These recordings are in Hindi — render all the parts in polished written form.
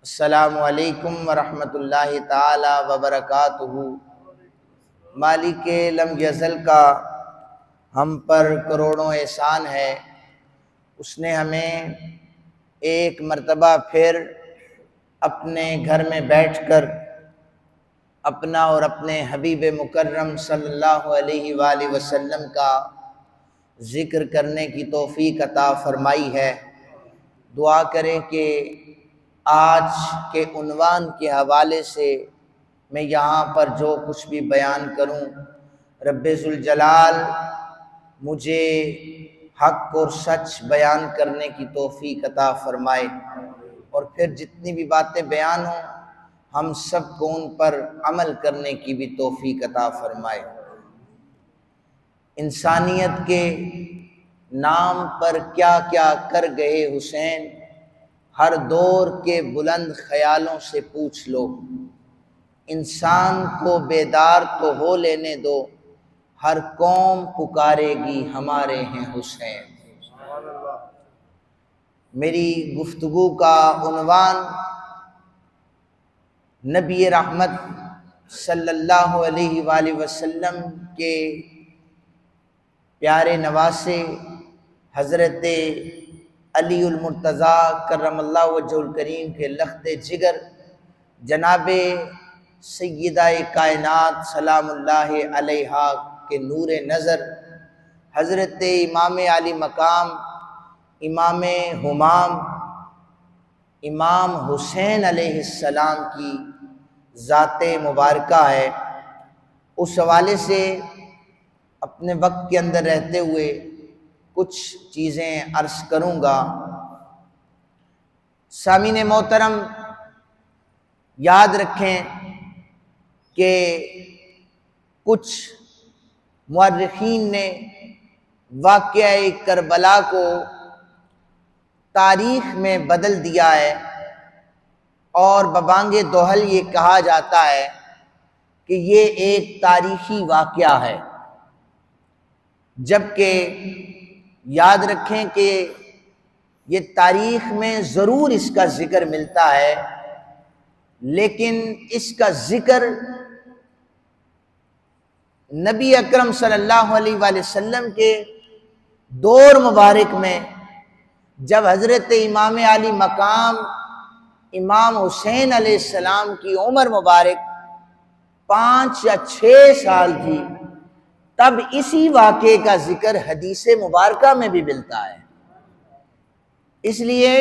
अस्सलामु अलैकुम वरहमतुल्लाहि ताला वबरकातुहू। मालिक लम यज़ल का हम पर करोड़ों एहसान है। उसने हमें एक मर्तबा फिर अपने घर में बैठकर अपना और अपने हबीब मुकर्रम सल्लल्लाहु अलैहि वसल्लम का ज़िक्र करने की तौफ़ीक़ अता फ़रमाई है। दुआ करें कि आज के उन्वान के हवाले से मैं यहाँ पर जो कुछ भी बयान करूँ, रब्बे ज़ुल जलाल मुझे हक़ और सच बयान करने की तौफ़ीक़ अता फ़रमाए और फिर जितनी भी बातें बयान हों हम सब को उन पर अमल करने की भी तौफ़ीक़ अता फ़रमाए। इंसानियत के नाम पर क्या क्या कर गए हुसैन, हर दौर के बुलंद ख्यालों से पूछ लो। इंसान को बेदार तो हो लेने दो, हर कौम पुकारेगी हमारे हैं हुसैन। मेरी गुफ्तगू का उन्वान नबी रहमत सल्लल्लाहु अलैहि वसल्लम के प्यारे नवासे हज़रत अलीउल मुर्तज़ा करमल्लाहु वजहुल करीम के लख्ते जिगर जनाबे सय्यदा कायनात सलामुल्लाहि अलैहा के नूर नज़र हज़रत इमाम आली मकाम इमाम हुमाम इमाम हुसैन अलैहिस्सलाम की ज़ाते मुबारका है। उस हवाले से अपने वक्त के अंदर रहते हुए कुछ चीज़ें अर्ज़ करूँगा। सामीन मोहतरम, याद रखें कि कुछ मुअर्रिखीन ने वाक़या करबला को तारीख़ में बदल दिया है और बबांगे दोहल ये कहा जाता है कि ये एक तारीख़ी वाक़या है, जबकि याद रखें कि ये तारीख़ में ज़रूर इसका ज़िक्र मिलता है, लेकिन इसका ज़िक्र नबी अकरम सल्लल्लाहु अलैहि वसल्लम के दौर मुबारक में जब हज़रत इमाम आली मकाम इमाम हुसैन अलैहिस्सलाम की उम्र मुबारक 5 या 6 साल थी, तब इसी वाक़े का ज़िक्र हदीस मुबारका में भी मिलता है। इसलिए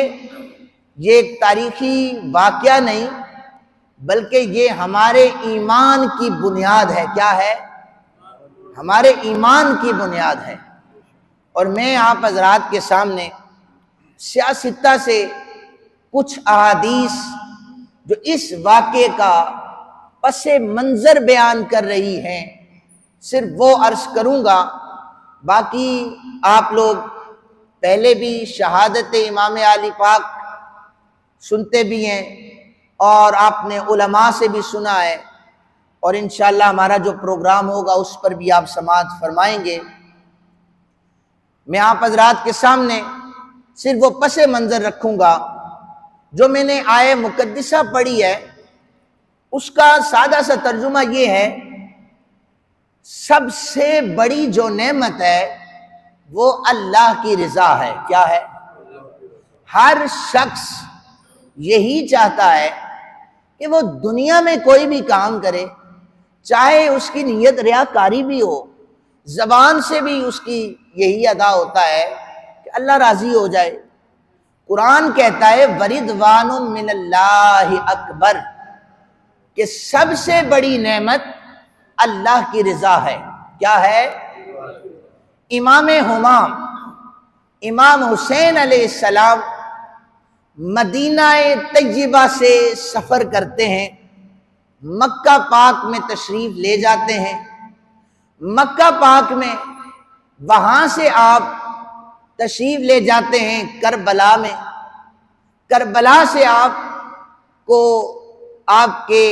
ये एक तारीख़ी वाक़या नहीं बल्कि ये हमारे ईमान की बुनियाद है। क्या है? हमारे ईमान की बुनियाद है। और मैं आप हज़रात के सामने सियासत्ता से कुछ अहादीस जो इस वाक़े का पसे मंज़र बयान कर रही हैं, सिर्फ वो अर्ज़ करूँगा। बाकी आप लोग पहले भी शहादत इमाम आली पाक सुनते भी हैं और आपने उलमा से भी सुना है, और इंशाअल्लाह हमारा जो प्रोग्राम होगा उस पर भी आप समाअत फरमाएंगे। मैं आप हज़रात के सामने सिर्फ वो पसे मंज़र रखूँगा जो मैंने आये मुक़द्दिसा पढ़ी है। उसका सादा सा तर्जुमा ये है, सबसे बड़ी जो नेमत है वो अल्लाह की रज़ा है। क्या है? हर शख्स यही चाहता है कि वो दुनिया में कोई भी काम करे, चाहे उसकी नीयत रियाकारी भी हो, ज़बान से भी उसकी यही अदा होता है कि अल्लाह राज़ी हो जाए। कुरान कहता है वरिदवानुम मिनल्लाहि अकबर, कि सबसे बड़ी नेमत अल्लाह की रज़ा है। क्या है? इमाम हुमाम इमाम हुसैन अलैहिस्सलाम मदीना तय्यबा से सफ़र करते हैं, मक्का पाक में तशरीफ़ ले जाते हैं। मक्का पाक में वहाँ से आप तशरीफ़ ले जाते हैं करबला में। करबला से आपको आपके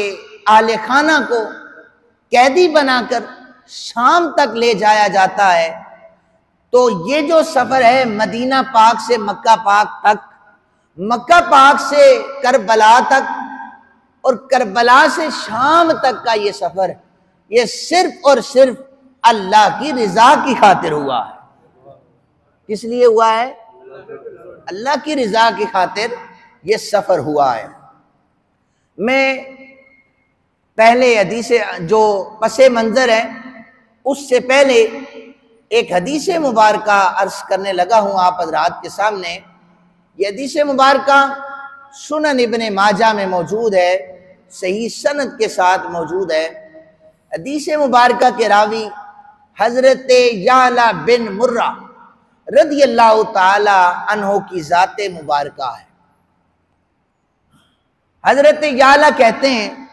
आले खाना को कैदी बनाकर शाम तक ले जाया जाता है। तो ये जो सफ़र है मदीना पाक से मक्का पाक तक, मक्का पाक से करबला तक और करबला से शाम तक का ये सफर, ये सिर्फ और सिर्फ अल्लाह की रिजा की खातिर हुआ है। किस लिए हुआ है? अल्लाह की रिजा की खातिर ये सफर हुआ है। मैं पहले हदीस जो पसे मंजर है उससे पहले एक हदीस मुबारका अर्ज करने लगा हूं आप हजरात के सामने। ये हदीस मुबारका सुनन इब्ने माजा में मौजूद है, सही सनद के साथ मौजूद है। हदीस मुबारका के रावी हजरत याला बिन मुर्रा रदी अल्लाह ताला अन्हो की जाते मुबारका है। हजरत याला कहते हैं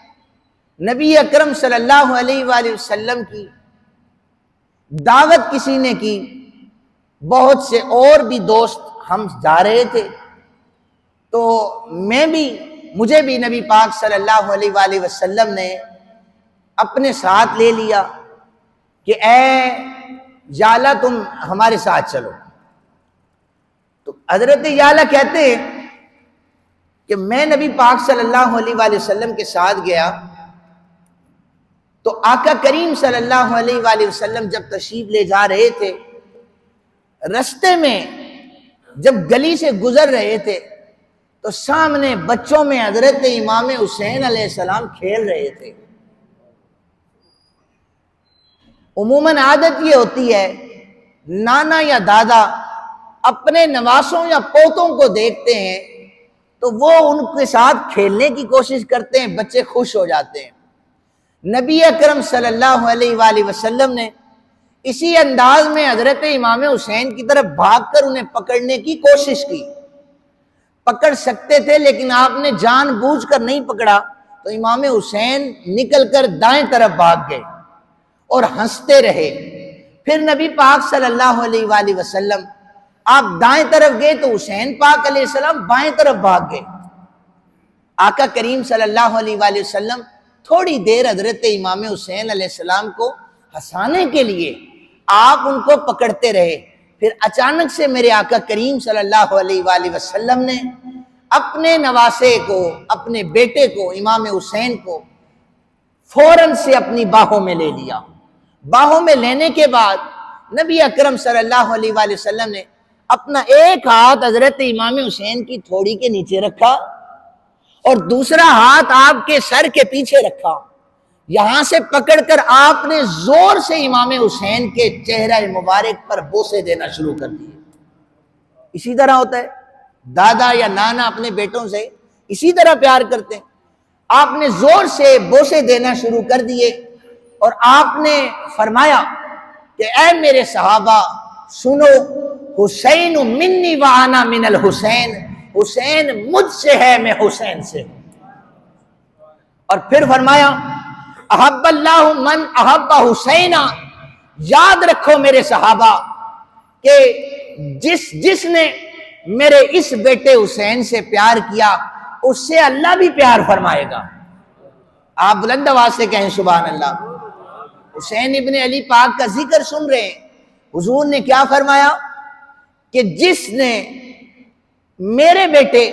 नबी अकरम सल्लल्लाहु अलैहि वसल्लम की दावत किसी ने की, बहुत से और भी दोस्त हम जा रहे थे, तो मुझे भी नबी पाक सल्लल्लाहु अलैहि वसल्लम ने अपने साथ ले लिया कि ए याला तुम हमारे साथ चलो। तो हजरत याला कहते हैं कि मैं नबी पाक सल्लल्लाहु अलैहि वसल्लम के साथ गया तो आका करीम सल्लल्लाहु अलैहि वसल्लम जब तशरीफ ले जा रहे थे, रास्ते में जब गली से गुजर रहे थे तो सामने बच्चों में हजरत इमाम हुसैन अलैहिस्सलाम खेल रहे थे। उमूमन आदत ये होती है, नाना या दादा अपने नवासों या पोतों को देखते हैं तो वो उनके साथ खेलने की कोशिश करते हैं, बच्चे खुश हो जाते हैं। नबी अकरम सल्लल्लाहु अलैहि वसल्लम ने इसी अंदाज में हजरत इमाम हुसैन की तरफ भागकर उन्हें पकड़ने की कोशिश की। पकड़ सकते थे लेकिन आपने जानबूझकर नहीं पकड़ा, तो इमाम हुसैन निकलकर दाएं तरफ भाग गए और हंसते रहे। फिर नबी पाक सल्लल्लाहु अलैहि वसल्लम आप दाएं तरफ गए तो हुसैन पाक अलैहिस्सलाम बाएं तरफ भाग गए। आका करीम सल्लल्लाहु अलैहि वसल्लम थोड़ी देर हजरत इमाम हुसैन अलैहिस्सलाम को हंसाने के लिए आप उनको पकड़ते रहे। फिर अचानक से मेरे आका करीम सल्लल्लाहु अलैहि वसल्लम ने अपने नवासे को, अपने बेटे को, इमाम हुसैन को फौरन से अपनी बाहों में ले लिया। बाहों में लेने के बाद नबी अकरम सल्लल्लाहु अलैहि वसल्लम ने अपना एक हाथ हजरत इमाम हुसैन की थोड़ी के नीचे रखा और दूसरा हाथ आपके सर के पीछे रखा। यहां से पकड़कर आपने जोर से इमाम हुसैन के चेहरा मुबारक पर बोसे देना शुरू कर दिए। इसी तरह होता है, दादा या नाना अपने बेटों से इसी तरह प्यार करते हैं। आपने जोर से बोसे देना शुरू कर दिए और आपने फरमाया कि ऐ मेरे सहाबा सुनो, हुसैन मिन्नी व आना मिनल हुसैन, हुसैन मुझसे है, मैं हुसैन से हूं। और फिर फरमाया अहब्बल्लाहु मन अहब्बा हुसैना, याद रखो मेरे सहाबा कि जिसने मेरे इस बेटे हुसैन से प्यार किया उससे अल्लाह भी प्यार फरमाएगा। आप बुलंद आवाज से कहें सुभान अल्लाह। हुसैन इब्ने अली पाक का जिक्र सुन रहे हैं। हुजूर ने क्या फरमाया कि जिसने मेरे बेटे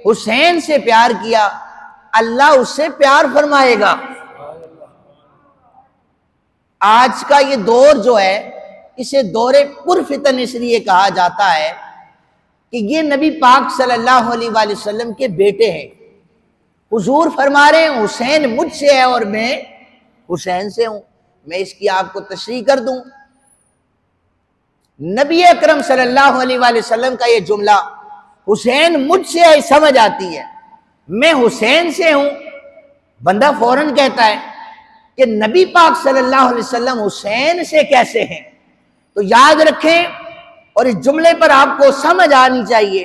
हुसैन से प्यार किया अल्लाह उससे प्यार फरमाएगा। आज का ये दौर जो है इसे दौरे पुरफितन इसलिए कहा जाता है कि ये नबी पाक सल्लल्लाहु अलैहि वसल्लम के बेटे हैं। हुजूर फरमा रहे हैं हुसैन मुझसे है और मैं हुसैन से हूं। मैं इसकी आपको तशरीह कर दूं, नबी अकरम सल्लल्लाहु अलैहि वसल्लम का ये जुमला हुसैन मुझसे है समझ आती है, मैं हुसैन से हूं, बंदा फौरन कहता है कि नबी पाक सल्लल्लाहु अलैहि वसल्लम हुसैन से कैसे हैं। तो याद रखें और इस जुमले पर आपको समझ आनी चाहिए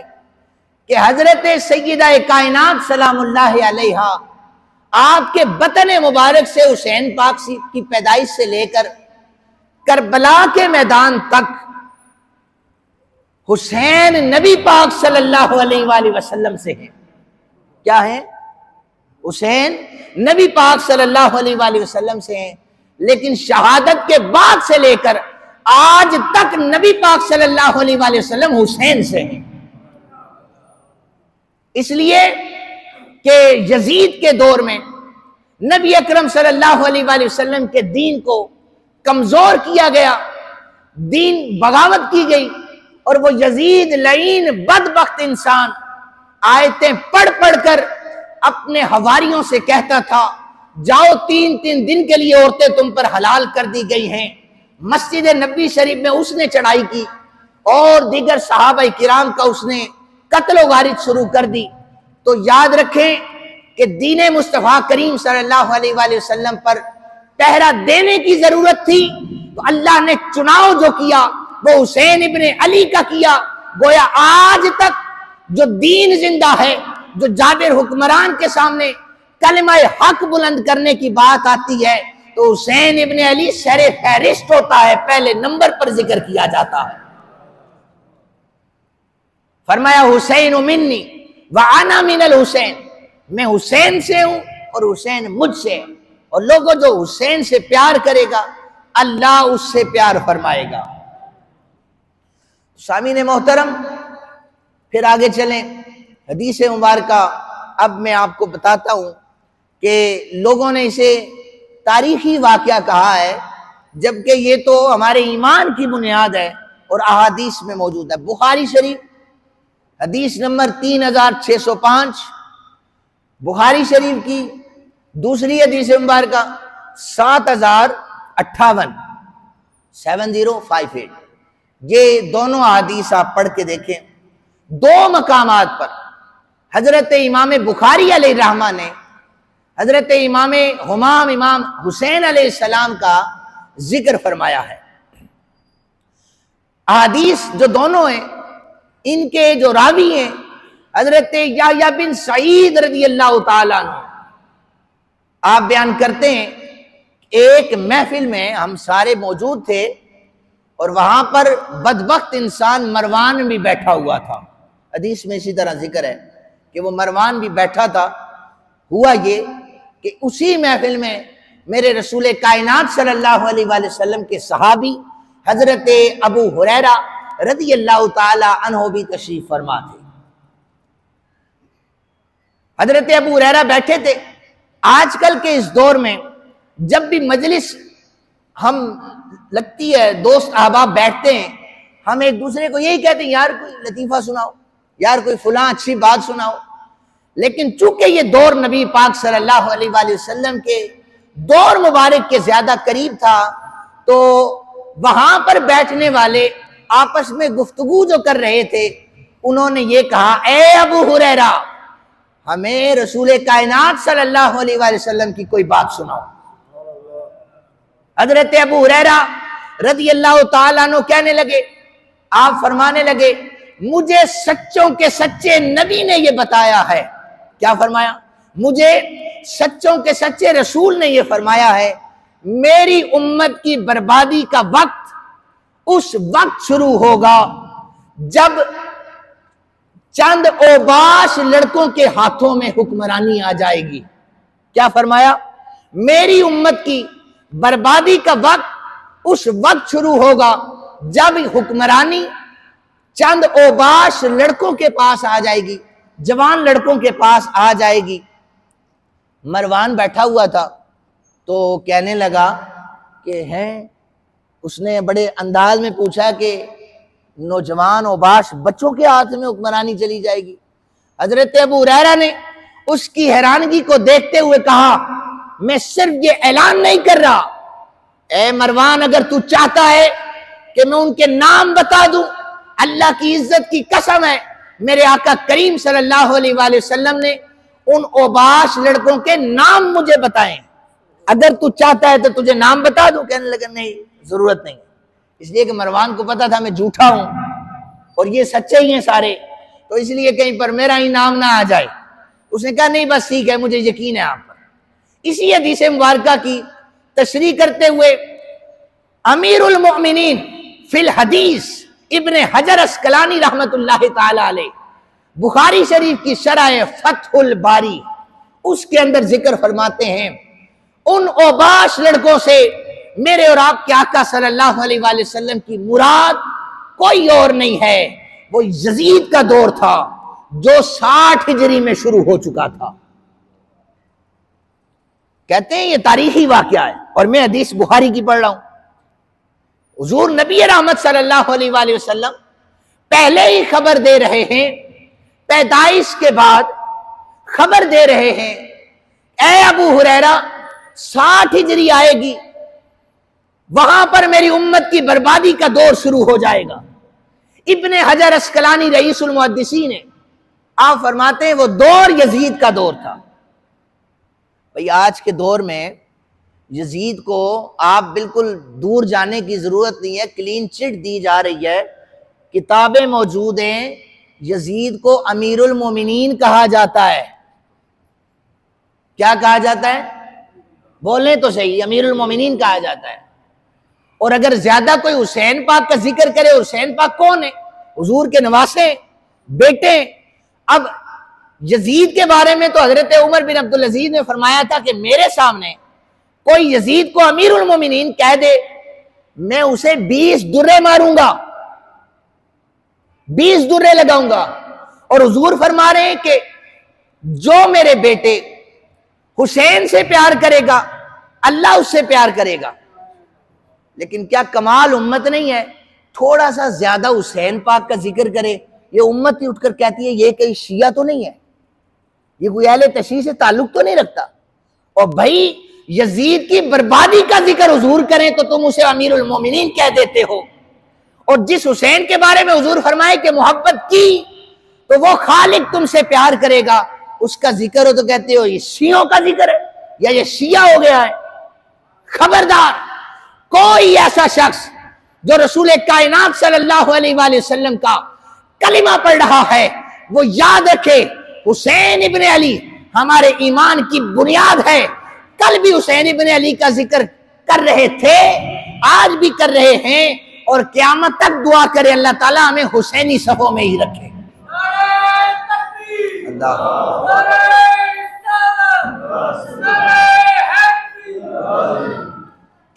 कि हजरत सैयदा कायनात सलामुल्लाह अलैहा आपके बतन मुबारक से हुसैन पाक की पैदाइश से लेकर करबला के मैदान तक हुसैन नबी पाक सल्लल्लाहु अलैहि वसल्लम से है। क्या है? हुसैन नबी पाक सल्लल्लाहु अलैहि वसल्लम से हैं, लेकिन शहादत के बाद से लेकर आज तक नबी पाक सल्लल्लाहु अलैहि वसल्लम हुसैन से हैं। इसलिए कि यजीद के दौर में नबी अकरम सल्लल्लाहु अलैहि वसल्लम के दीन को कमजोर किया गया, दीन बगावत की गई, और वो यजीद लईन बदबख्त इंसान आयतें पढ़ पढ़कर अपने हवारियों से कहता था, जाओ 3-3 दिन के लिए औरतें तुम पर हलाल कर दी गई हैं। मस्जिद नबी शरीफ में उसने चढ़ाई की और दीगर सहाबा किराम का उसने कत्ल गारिज शुरू कर दी। तो याद रखें कि दीन मुस्तफ़ा करीम सल्लल्लाहु अलैहि वसल्लम पर पहरा देने की जरूरत थी, तो अल्लाह ने चुनाव जो किया वो हुसैन इब्ने अली का किया। गोया आज तक जो दीन जिंदा है, जो जाबिर हुक्मरान के सामने कलमा हक बुलंद करने की बात आती है तो हुसैन इब्ने अली शरे फहरिस्त होता है, पहले नंबर पर जिक्र किया जाता है। फरमाया हुसैन मिन्नी व अना मिनल हुसैन, मैं हुसैन से हूं और हुसैन मुझसे। और लोगों जो हुसैन से प्यार करेगा अल्लाह उससे प्यार फरमाएगा। सामीन मोहतरम, फिर आगे चलें। हदीस मुबारका अब मैं आपको बताता हूं कि लोगों ने इसे तारीखी वाकया कहा है, जबकि ये तो हमारे ईमान की बुनियाद है और अहादीस में मौजूद है। बुखारी शरीफ हदीस नंबर 3605, बुखारी शरीफ की दूसरी हदीस मुबारका 7058, 7058। ये दोनों हदीस आप पढ़ के देखें। दो मकामात पर हजरत इमाम बुखारी अलैहिर्रहमा ने हजरत इमाम हुमाम इमाम हुसैन अलैहिस्सलाम का जिक्र फरमाया है। हदीस जो दोनों हैं, इनके जो रावी हैं हजरत याह्या बिन सईद रज़ियल्लाहु ताला अन्हु, आप बयान करते हैं एक महफिल में हम सारे मौजूद थे और वहां पर बदबख्त इंसान मरवान भी बैठा हुआ था। हदीस में इसी तरह जिक्र है कि वो मरवान भी बैठा था। हुआ ये कि उसी महफिल में मेरे रसूल कायनात सल्लल्लाहु अलैहि वसल्लम के सहाबी हजरत अबू हुरैरा रज़ियल्लाहु ताला अन्हु भी तशरीफ फरमा थे। हजरत अबू हुरैरा बैठे थे। आजकल के इस दौर में जब भी मजलिस हम लगती है, दोस्त अहबाब बैठते हैं, हम एक दूसरे को यही कहते हैं, यार कोई लतीफा सुनाओ, यार कोई फुलां अच्छी बात सुनाओ। लेकिन चूंकि ये दौर नबी पाक सल्लल्लाहु अलैहि वसल्लम के दौर मुबारक के ज्यादा करीब था, तो वहां पर बैठने वाले आपस में गुफ्तगू जो कर रहे थे, उन्होंने ये कहा, ए अबू हुरैरा, हमें रसूल कायनात सल्लल्लाहु अलैहि वसल्लम की कोई बात सुनाओ। हजरत अबू हुरैरा रज़ियल्लाहु ताला अन्हु कहने लगे, आप फरमाने लगे, मुझे सच्चों के सच्चे नबी ने यह बताया है। क्या फरमाया? मुझे सच्चों के सच्चे रसूल ने यह फरमाया है, मेरी उम्मत की बर्बादी का वक्त उस वक्त शुरू होगा जब चंद ओबाश लड़कों के हाथों में हुक्मरानी आ जाएगी। क्या फरमाया? मेरी उम्मत की बर्बादी का वक्त उस वक्त शुरू होगा जब हुक्मरानी चंद ओबाश लड़कों के पास आ जाएगी, जवान लड़कों के पास आ जाएगी। मरवान बैठा हुआ था तो कहने लगा कि हैं, उसने बड़े अंदाज में पूछा कि नौजवान ओबाश बच्चों के हाथ में हुक्मरानी चली जाएगी। हजरत अबू हुरैरा ने उसकी हैरानगी को देखते हुए कहा, मैं सिर्फ ये ऐलान नहीं कर रहा, ए मरवान, अगर तू चाहता है कि मैं उनके नाम बता दूं, अल्लाह की इज्जत की कसम है, मेरे आका करीम सल्लल्लाहु अलैहि वसल्लम ने उन ओबाश लड़कों के नाम मुझे बताए, अगर तू चाहता है तो तुझे नाम बता दूं। कहने लगा, नहीं, जरूरत नहीं, इसलिए कि मरवान को पता था मैं झूठा हूं और ये सच्चे ही हैं सारे, तो इसलिए कहीं पर मेरा ही नाम ना आ जाए। उसने कहा, नहीं, बस ठीक है, मुझे यकीन है आप पर। इसी हदीस मुबारका की तशरीह करते हुए अमीरुल मोमिनीन फिल हदीस इब्ने हजर अस्कलानी रहमतुल्लाह ताला अलैह बुखारी शरीफ की शरह फतहुल बारी, उसके अंदर जिक्र फरमाते हैं, उन ओबाश लड़कों से मेरे और आपके आका सल्लल्लाहु अलैहि वसल्लम की मुराद कोई और नहीं है। वो यजीद का दौर था, जो 60 हिजरी में शुरू हो चुका था। कहते हैं ये तारीखी वाकया है, और मैं हदीस बुखारी की पढ़ रहा हूं। हुजूर नबी रहमत सल्लल्लाहु अलैहि वसल्लम पहले ही खबर दे रहे हैं, पैदाइश के बाद खबर दे रहे हैं, ए अबू हुरैरा 60 हिजरी आएगी, वहां पर मेरी उम्मत की बर्बादी का दौर शुरू हो जाएगा। इब्ने हजर अस्कलानी रईसुल मुहद्दिसीन ने आप फरमाते हैं वो दौर यजीद का दौर था। भाई आज के दौर में यजीद को आप बिल्कुल दूर जाने की जरूरत नहीं है, क्लीन चिट दी जा रही है, किताबें मौजूद हैं। यजीद को अमीरुल मोमिनीन कहा जाता है। क्या कहा जाता है? बोले तो सही, अमीरुल मोमिनीन कहा जाता है। और अगर ज्यादा कोई हुसैन पाक का जिक्र करे, हुसैन पाक कौन है? हुजूर के नवासे बेटे। अब यजीद के बारे में तो हजरत उमर बिन अब्दुल अजीज ने फरमाया था कि मेरे सामने कोई यजीद को अमीरुल मोमिनीन कह दे, मैं उसे 20 दुर्रे मारूंगा, 20 दुर्रे लगाऊंगा। और हुजूर फरमा रहे हैं कि जो मेरे बेटे हुसैन से प्यार करेगा, अल्लाह उससे प्यार करेगा। लेकिन क्या कमाल उम्मत नहीं है, थोड़ा सा ज्यादा हुसैन पाक का जिक्र करे, ये उम्मत ही उठकर कहती है ये कहीं शिया तो नहीं है, ये कोई अहले तशय्युअ से ताल्लुक तो नहीं रखता। और भाई यजीद की बर्बादी का जिक्र हुजूर करें तो तुम उसे अमीरुल मोमिनीन कह देते हो। और जिस हुसैन के बारे में हुजूर फरमाए कि मोहब्बत की तो वो खालिक तुमसे प्यार करेगा, उसका जिक्र हो तो कहते हो ये शियों का जिक्र है या ये शिया हो गया है। खबरदार, कोई ऐसा शख्स जो रसूल कायनात सल्लल्लाहु अलैहि वसल्लम का कलिमा पढ़ रहा है वो याद रखे हुसैन इब्ने अली हमारे ईमान की बुनियाद है। कल भी हुसैन इब्ने अली का जिक्र कर रहे थे, आज भी कर रहे हैं, और क़यामत तक दुआ करे अल्लाह ताला हमें हुसैनी सफों में ही रखे।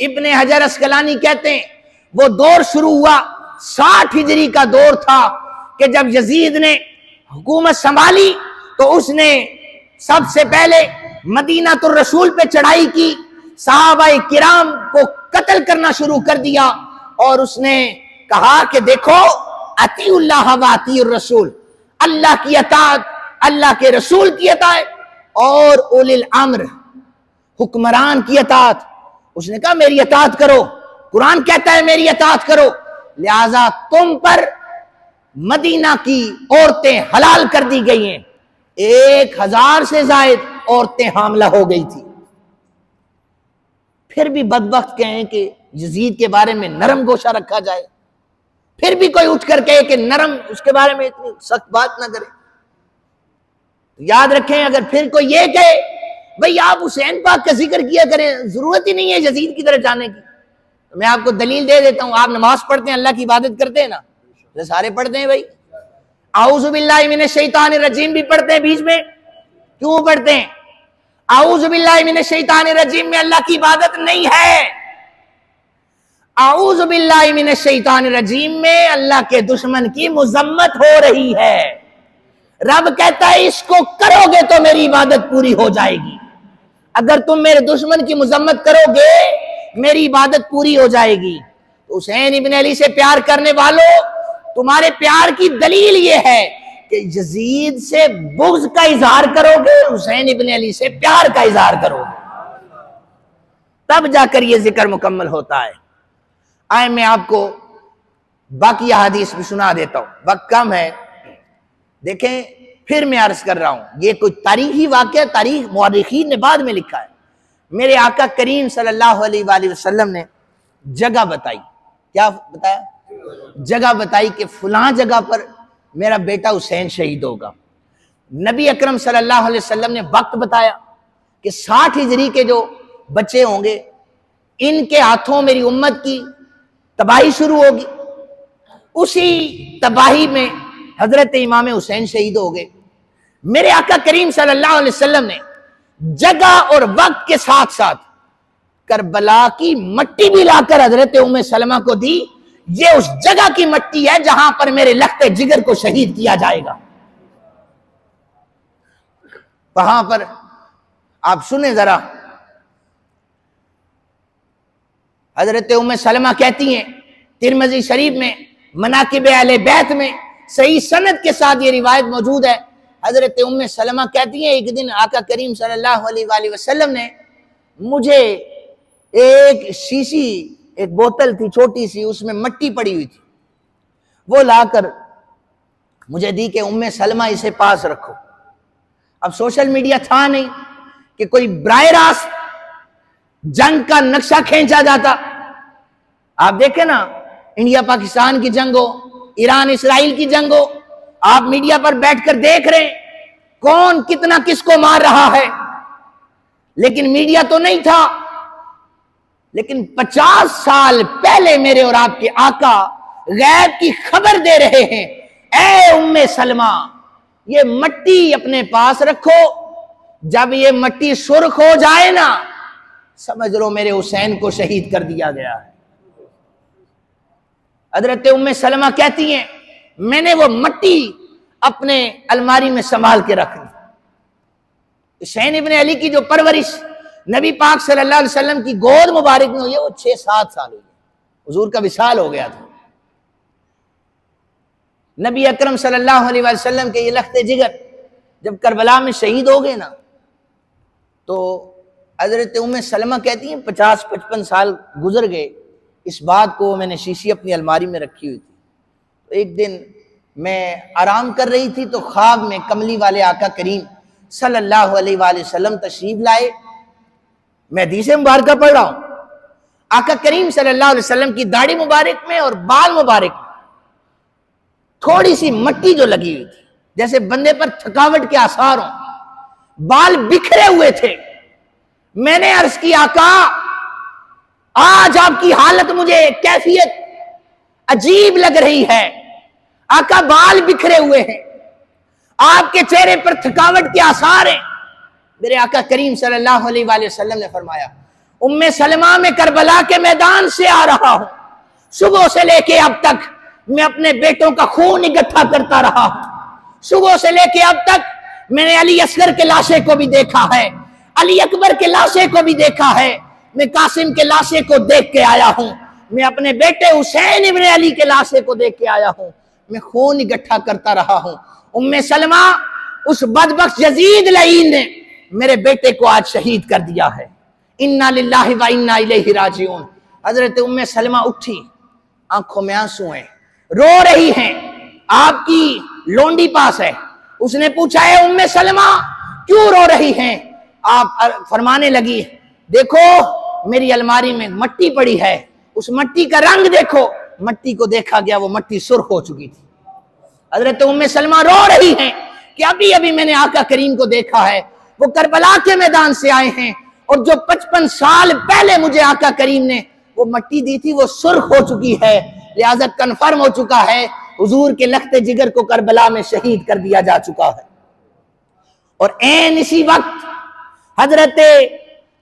इब्ने हजर अस्कलानी कहते हैं वो दौर शुरू हुआ 60 हिजरी का दौर था कि जब यजीद ने हुकूमत संभाली तो उसने सबसे पहले मदीना तुर रसूल पे चढ़ाई की, सहाबाए किराम को कत्ल करना शुरू कर दिया, और उसने कहा कि देखो अतीउल्लाह व अतीउर रसूल, अल्लाह की अताअत, अल्लाह के रसूल की अताअत, और उलिल अम्र हुक्मरान की अताअत। उसने कहा मेरी अताअत करो, कुरान कहता है मेरी अताअत करो, लिहाजा तुम पर मदीना की औरतें हलाल कर दी गई हैं। 1000 से जायद औरतें हामला हो गई थी। फिर भी बदबख्त कहें कि यजीद के बारे में नरम गोशा रखा जाए, फिर भी कोई उठकर कहे कि नरम, उसके बारे में इतनी सख्त बात ना करे। याद रखें, अगर फिर कोई ये कहे भाई आप हुसैन पाक का जिक्र किया करें, जरूरत ही नहीं है यजीद की तरफ जाने की, तो मैं आपको दलील दे देता हूं। आप नमाज पढ़ते हैं, अल्लाह की इबादत करते हैं ना, तो सारे पढ़ते हैं भाई। आऊज़ु बिल्लाहि मिनश शैतानिर रजीम भी पढ़ते हैं बीच में, क्यों पढ़ते हैं? आऊज़ु बिल्लाहि मिनश शैतानिर रजीम में अल्लाह की इबादत नहीं है। आऊज़ु बिल्लाहि मिनश शैतानिर रजीम में अल्लाह के दुश्मन की मुजम्मत हो रही है। रब कहता है इसको करोगे तो मेरी इबादत पूरी हो जाएगी, अगर तुम मेरे दुश्मन की मुजम्मत करोगे मेरी इबादत पूरी हो जाएगी। तो हुसैन इब्ने अली से प्यार करने वालों, तुम्हारे प्यार की दलील यह है कि यजीद से बुग़्ज़ का इजहार करोगे, हुसैन इब्ने अली से प्यार का इजहार करोगे, तब जाकर यह जिक्र मुकम्मल होता है। आए मैं आपको बाकी हदीस भी सुना देता हूं, वक्त कम है। देखें, फिर मैं अर्ज कर रहा हूं, ये कोई तारीखी वाक़या, तारीख मुअर्रिखीन ने बाद में लिखा है। मेरे आका करीम सल्लल्लाहु अलैहि वसल्लम ने जगह बताई। क्या बताया? जगह बताई कि फलां जगह पर मेरा बेटा हुसैन शहीद होगा। नबी अकरम सल्लल्लाहु अलैहि वसल्लम ने वक्त बताया कि 60 हिजरी के जो बच्चे होंगे इनके हाथों मेरी उम्मत की तबाही शुरू होगी। उसी तबाही में हजरत इमाम हुसैन शहीद हो गए। मेरे आका करीम सल्लल्लाहु अलैहि वसल्लम ने जगह और वक्त के साथ साथ करबला की मट्टी भी लाकर हजरत उम्मे सलमा को दी। ये उस जगह की मट्टी है जहां पर मेरे लख्ते जिगर को शहीद किया जाएगा। वहां पर आप सुने जरा, हजरत उम्मे सलमा कहती हैं, तिरमिज़ी शरीफ में मनाकिब अहले बैत में सही सनद के साथ ये रिवायत मौजूद है। हजरत उम्मे सलमा कहती हैं, एक दिन आका करीम सल्लल्लाहु अलैहि वसल्लम ने मुझे एक शीशी, एक बोतल थी छोटी सी, उसमें मट्टी पड़ी हुई थी, वो लाकर मुझे दी कि उम्मे सलमा इसे पास रखो। अब सोशल मीडिया था नहीं कि कोई बराह रास्त जंग का नक्शा खींचा जाता। आप देखें ना, इंडिया पाकिस्तान की जंग हो, ईरान इसराइल की जंग हो, आप मीडिया पर बैठकर देख रहे हैं कौन कितना किसको मार रहा है, लेकिन मीडिया तो नहीं था। लेकिन 50 साल पहले मेरे और आपके आका गैब की खबर दे रहे हैं, ऐ उम्मे सलमा ये मट्टी अपने पास रखो, जब ये मट्टी सुर्ख हो जाए ना, समझ लो मेरे हुसैन को शहीद कर दिया गया है। हजरत उम्मे सलमा कहती हैं, मैंने वो मट्टी अपने अलमारी में संभाल के रख ली। हुसैन इब्ने अली की जो परवरिश नबी पाक सल्लल्लाहु अलैहि वसल्लम की गोद मुबारक में हुई है, वो 6-7 साल हुई, हुजूर का विसाल हो गया था। नबी अकरम सल्लल्लाहु अलैहि वसल्लम के ये लख्ते जिगर जब करबला में शहीद हो गए ना, तो हजरत उम्मे सलमा कहती हैं 50-55 साल गुजर गए, इस बात को मैंने शीशी अपनी अलमारी में रखी हुई थी। तो एक दिन मैं आराम कर रही थी तो ख्वाब में कमली वाले आका करीम सल्लल्लाहु अलैहि वसल्लम तशरीफ लाए। मैं हदीस मुबारक पढ़ रहा हूं, आका करीम सल्लल्लाहु अलैहि वसल्लम की दाढ़ी मुबारक में और बाल मुबारक में थोड़ी सी मट्टी जो लगी हुई थी, जैसे बंदे पर थकावट के आसार हों, बाल बिखरे हुए थे। मैंने अर्ज की, आका आज आपकी हालत मुझे कैफियत अजीब लग रही है, आका बाल बिखरे हुए हैं, आपके चेहरे पर थकावट के आसार हैं। मेरे आका करीम सल्लल्लाहु अलैहि वसल्लम ने फरमाया, उम्मे सलमा में करबला के मैदान से आ रहा हूं, सुबह से लेके अब तक मैं अपने बेटों का खून इकट्ठा करता रहा हूं। सुबह से लेके अब तक मैंने अली असगर के लाशे को भी देखा है, अली अकबर के लाशे को भी देखा है, मैं कासिम के लाशे को देख के आया हूं, मैं अपने बेटे हुसैन इब्ने अली के लाशे को देख के आया हूं, मैं खून इकट्ठा करता रहा हूं। उम्मे सलमा, उस बदबख्श यजीद लईन ने मेरे बेटे को आज शहीद कर दिया है। इन्ना लिल्लाहि व इन्ना इलैहि राजिऊन। हजरत उम्मे सलमा उठी, आंखों में आंसू हैं, रो रही हैं। आपकी लोंडी पास है, उसने पूछा है उम्मे सलमा क्यों रो रही हैं? आप फरमाने लगी, देखो मेरी अलमारी में मट्टी पड़ी है, उस मट्टी का रंग देखो। मट्टी को देखा गया, वो मट्टी सुर्ख हो चुकी थी। हजरत उम्मे सलमा रो रही हैं कि अभी अभी मैंने आका करीम को देखा है, वो करबला के मैदान से आए हैं और जो 55 साल पहले मुझे आका करीम ने वो मट्टी दी थी वो सुर्ख हो चुकी है, लिहाजा कन्फर्म हो चुका है हुजूर के लख्ते जिगर को करबला में शहीद कर दिया जा चुका है। और ऐन इसी वक्त हजरत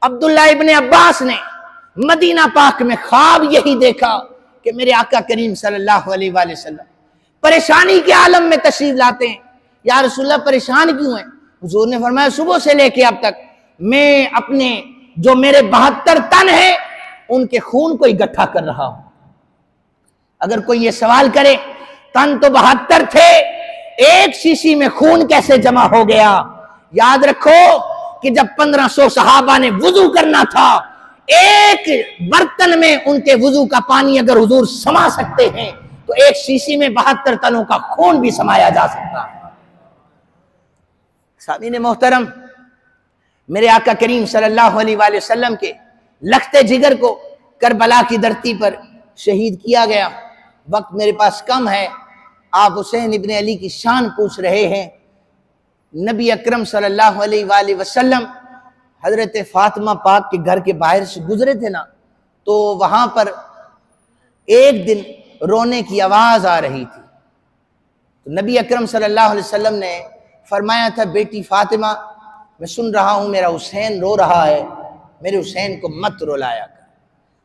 अब्दुल्ला इब्ने अब्बास ने मदीना पाक में ख्वाब यही देखा कि मेरे आका करीम सल्लल्लाहु अलैहि वसल्लम परेशानी के आलम में तशरीफ लाते हैं। या रसूलल्लाह परेशान क्यों हैं? हुजूर ने फरमाया, सुबह से लेके अब तक मैं अपने जो मेरे 72 तन हैं उनके खून को इकट्ठा कर रहा हूं। अगर कोई ये सवाल करे, तन तो 72 थे, एक शीशी में खून कैसे जमा हो गया? याद रखो कि जब 1500 सहाबा ने वुजू करना था, एक बर्तन में उनके वुजू का पानी अगर हुजूर समा सकते हैं तो एक शीशी में 72 तनों का खून भी समाया जा सकता है। सामीन मोहतरम, मेरे आका करीम सल्लल्लाहु अलैहि वसल्लम के लख्ते जिगर को करबला की धरती पर शहीद किया गया। वक्त मेरे पास कम है, आप हुसैन इब्ने अली की शान पूछ रहे हैं। नबी अकरम सल्लल्लाहु अलैहि वसल्लम हजरत फातिमा पाक के घर के बाहर से गुजरे थे ना, तो वहां पर एक दिन रोने की आवाज आ रही थी। तो नबी अकरम सल्लल्लाहु अलैहि वसल्लम ने फरमाया था, बेटी फातिमा, मैं सुन रहा हूं मेरा हुसैन रो रहा है, मेरे हुसैन को मत रुलाया कर,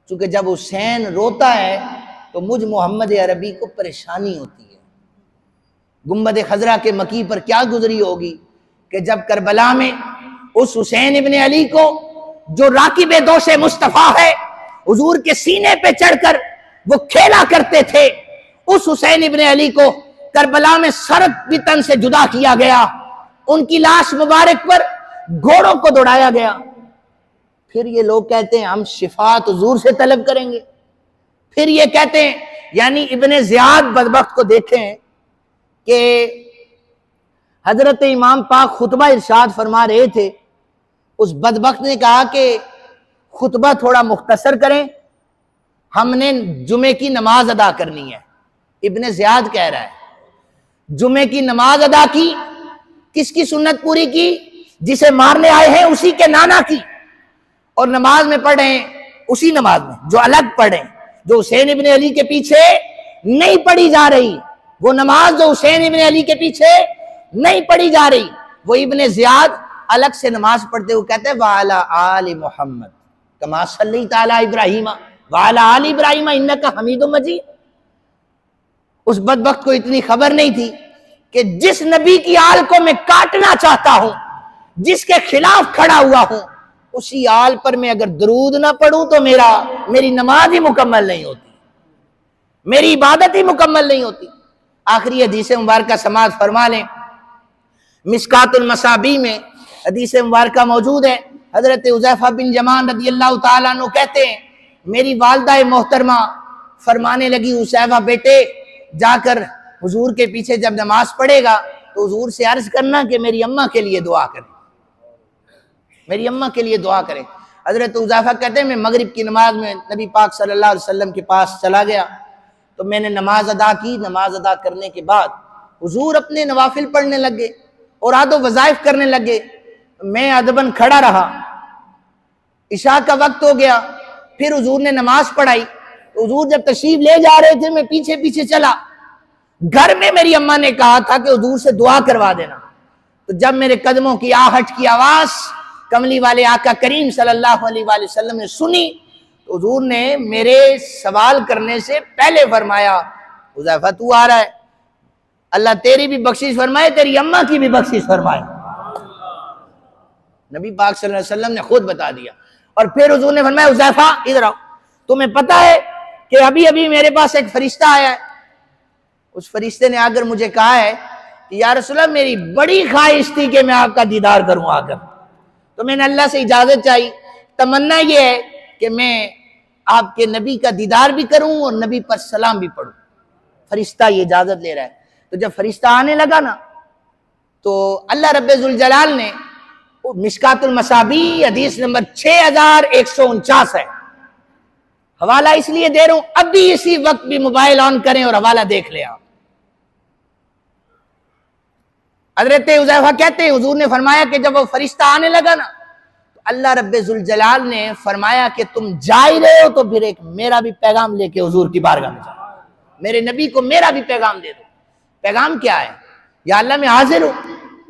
क्योंकि जब हुसैन रोता है तो मुझ मोहम्मद अरबी को परेशानी होती है। गुम्बद खजरा के मकी पर क्या गुजरी होगी कि जब करबला में उस हुसैन इब्ने अली को, जो राकिब दोष मुस्तफा है, हुजूर के सीने पे चढ़कर वो खेला करते थे, उस हुसैन इब्ने अली को करबला में सर तन से जुदा किया गया, उनकी लाश मुबारक पर घोड़ों को दौड़ाया गया। फिर ये लोग कहते हैं हम शिफात हुजूर से तलब करेंगे। फिर ये कहते हैं, यानी इब्ने ज़ियाद बदबख्त को देखें कि हजरत इमाम पाक खुतबा इरशाद फरमा रहे थे, उस बदबख्त ने कहा कि खुतबा थोड़ा मुख्तसर करें, हमने जुमे की नमाज अदा करनी है। इब्ने ज़ियाद कह रहा है जुमे की नमाज अदा की, किसकी सुन्नत पूरी की? जिसे मारने आए हैं उसी के नाना की। और नमाज में पढ़े उसी नमाज में जो अलग पढ़े, जो हुसैन इब्ने अली के पीछे नहीं पढ़ी जा रही, वो नमाज जो हुसैन इब्ने अली के पीछे नहीं पढ़ी जा रही, वो इब्ने ज़ियाद अलग से नमाज पढ़ते हुए कहते हैं वाला आल मोहम्मद कमा सल्ली ताला इब्राहिम वाला आल इब्राहिम इन्नका हमीदुम मजीद। उस बदबख्त को इतनी खबर नहीं थी कि जिस नबी की आल को मैं काटना चाहता हूं, जिसके खिलाफ खड़ा हुआ हूं, उसी आल पर मैं अगर दरूद ना पढ़ूं तो मेरी नमाज ही मुकम्मल नहीं होती, मेरी इबादत ही मुकम्मल नहीं होती। आखिरी हदीस मुबारक समाज फरमा लें, मिस्कातुल मसाबी में हदीस मुबारक मौजूद है। हजरत हुज़ैफा बिन यमान रज़ियल्लाहु ताला अन्हु कहते हैं, मेरी वालिदा मोहतरमा फरमाने लगी, हुज़ैफा बेटे जाकर हुजूर के पीछे जब नमाज पढ़ेगा तो हुजूर से अर्ज करना कि मेरी अम्मा के लिए दुआ करें, मेरी अम्मा के लिए दुआ करें। हजरत हुज़ैफा कहते हैं मैं मगरिब की नमाज में नबी पाक सल्लल्लाहु अलैहि वसल्लम के पास चला गया, तो मैंने नमाज अदा की। नमाज अदा करने के बाद हुजूर अपने नवाफिल पढ़ने लगे और आदो वज़ाइफ करने लगे। मैं अदबन खड़ा रहा। इशा का वक्त हो गया, फिर हुजूर ने नमाज पढ़ाई। हुजूर जब तशरीफ ले जा रहे थे, मैं पीछे पीछे चला। घर में मेरी अम्मा ने कहा था कि हुजूर से दुआ करवा देना। तो जब मेरे कदमों की आहट की आवाज कमली वाले आका करीम सल्लल्लाहु अलैहि वसल्लम ने सुनी, तो हुजूर ने मेरे सवाल करने से पहले फरमाया, हुज़ैफा तू आ रहा है, अल्लाह तेरी भी बख्शिश फरमाए, तेरी अम्मा की भी बख्शिश फरमाए। नबी पाक सल्लल्लाहु अलैहि वसल्लम ने खुद बता दिया। और फिर हुजूर ने फरमाया, हुज़ैफा इधर आओ, तुम्हें पता है कि अभी अभी मेरे पास एक फरिश्ता आया है। उस फरिश्ते ने आकर मुझे कहा है कि या रसूलल्लाह मेरी बड़ी ख्वाहिश थी कि मैं आपका दीदार करूं आकर, तो मैंने अल्लाह से इजाजत चाहिए। तमन्ना यह है कि मैं आपके नबी का दीदार भी करूं और नबी पर सलाम भी पढ़ूं। फरिश्ता ये इजाजत ले रहा है। तो जब फरिश्ता आने लगा ना, तो अल्लाह रब्बे जुल जलाल ने मिशकातुल मसाबी हदीस नंबर 6149 है, हवाला इसलिए दे रहा हूं, अभी इसी वक्त भी मोबाइल ऑन करें और हवाला देख ले आप। हजरत हुज़ैफा कहते हैं हुजूर ने फरमाया कि जब वो फरिश्ता आने लगा ना, तो अल्लाह रब्बे जुल जलाल ने फरमाया कि तुम जा ही रहे हो तो फिर एक मेरा भी पैगाम लेके हुजूर की बारगाह में जाओ, मेरे नबी को मेरा भी पैगाम दे दो। पैगाम क्या है? या अल्लाह मैं हाजिर हूं,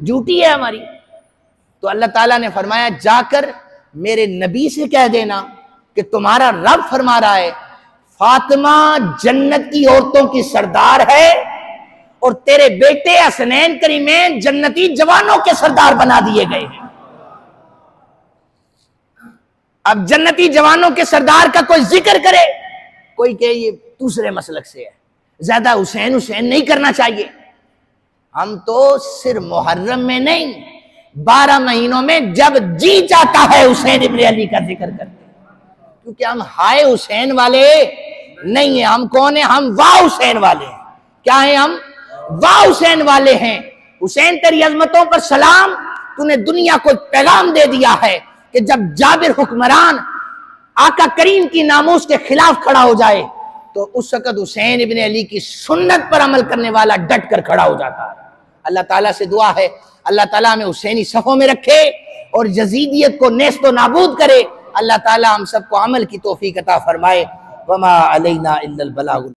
ड्यूटी है हमारी। तो अल्लाह ताला ने फरमाया जाकर मेरे नबी से कह देना कि तुम्हारा रब फरमा रहा है फातिमा जन्नत की औरतों की सरदार है और तेरे बेटे हसनैन करीमैन जन्नती जवानों के सरदार बना दिए गए हैं। अब जन्नती जवानों के सरदार का कोई जिक्र करे, कोई कहे ये दूसरे मसलक से है, ज्यादा हुसैन हुसैन नहीं करना चाहिए। हम तो सिर्फ मुहर्रम में नहीं, 12 महीनों में जब जी चाहता है हुसैन इब्ने अली का जिक्र करते हैं, क्योंकि हम हाय हुसैन वाले नहीं है। हम कौन है? हम वाह हुसैन वाले हैं। क्या है? हम वाह हुसैन वाले हैं। हुसैन तेरी अजमतों पर सलाम, तूने दुनिया को पैगाम दे दिया है कि जब जाबिर हुक्मरान आका करीम की नामूस के खिलाफ खड़ा हो जाए तो उस वक़्त हुसैन इब्ने अली की सुन्नत पर अमल करने वाला डट कर खड़ा हो जाता है। अल्लाह ताला से दुआ है अल्लाह ताला हमें हुसैनी सफ़ों में रखे और यजीदियत को नेस्तो नाबूद करे। अल्लाह ताला हम सबको अमल की तौफीक अता फरमाए। वमा अलैना इल्लल बलाग।